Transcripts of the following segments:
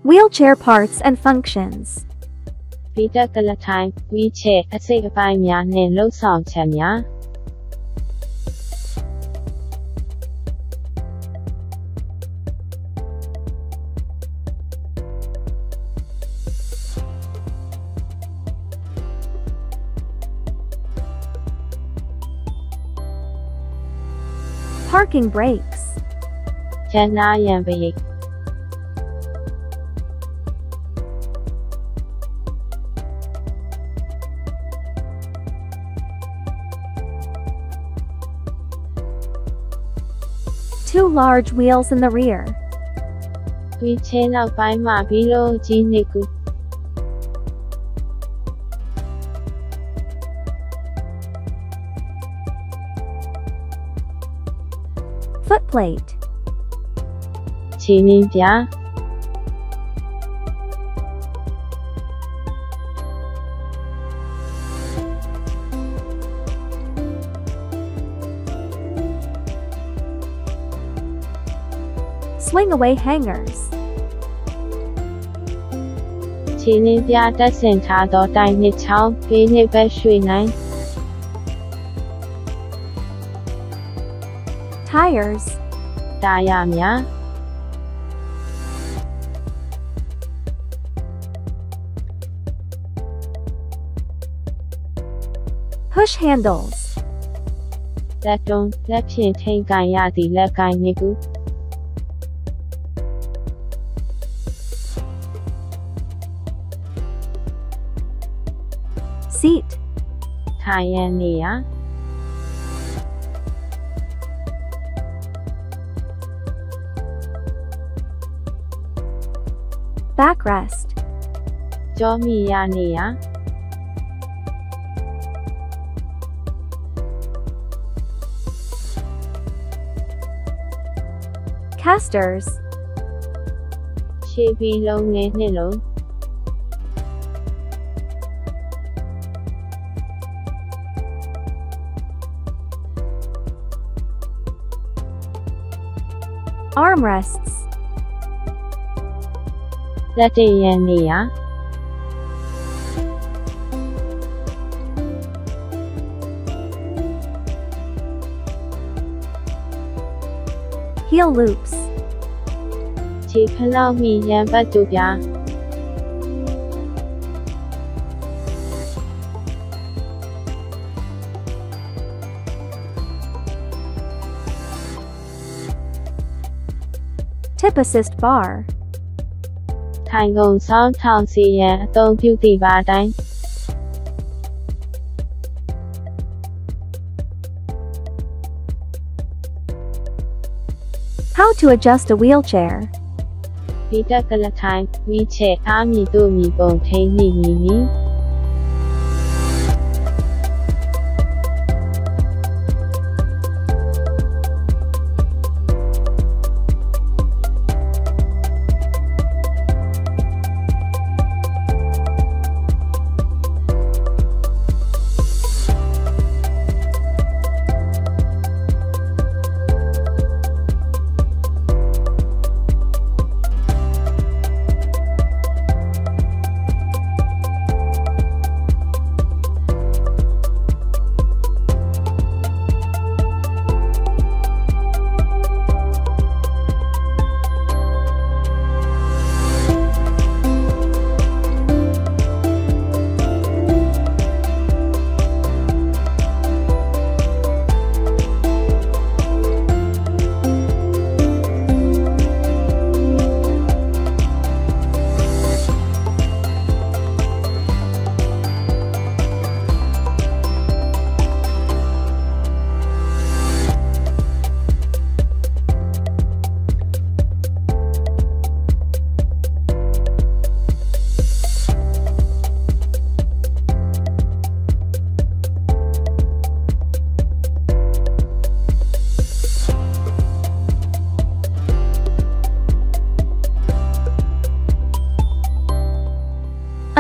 Wheelchair parts and functions. Beta-glutathione, wheelchair, အစိတ်အပိုင်းများနှင့်လုပ်ဆောင်ချက်များ Parking brakes. ရပ်နားရန်ဘရိတ် Two large wheels in the rear. wheelchair နောက်ပိုင်းမှာဘီလိုကြီးနှစ်ခု Footplate. ခြေနင်းပြ Swing away hangers. ခြေနင်းပြတပ်ဆင်ထားသောတိုင်နှစ်ချောင်းဘေးနှစ်ဘက်ရွှေ့နိုင် Tires. တာယာများ Push handles. လက်တွန်းလက်ဖြင့်ထိန်းကိုင်ရသည့်လက်ကိုင်နှစ်ခု Seat. ထိုင်ရန်နေရာ Backrest. ကြောမိရနေရာ Casters. ခြေပြီးလုံးငယ်နှစ်လုံး Armrests. လက်တင်ရန်နေရာ Heel loops. ခြေဖလောက်မိရန်ပတ်တူပြ Tip assist bar. ထိုင်ကုန်ဆောင်းထောင်စီရန်အသုံးပြုသည့်ပါတိုင်း How to adjust a wheelchair. Beta-glutathione, wheelchair အားမည်သို့မည်ပုံထိန်းမိမည်နီ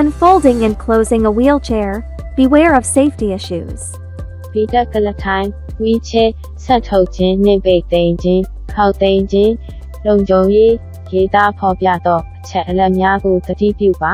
Unfolding and closing a wheelchair. Beware of safety issues. Beta-glutathione, wheelchair ဆက်ထုတ်ခြင်းနှင့်ပိတ်သိမ်းခြင်း ခေါက်သိမ်းခြင်း လုံခြုံရေး ရေးသားဖော်ပြသောအချက်အလက်များကိုသတိပြုပါ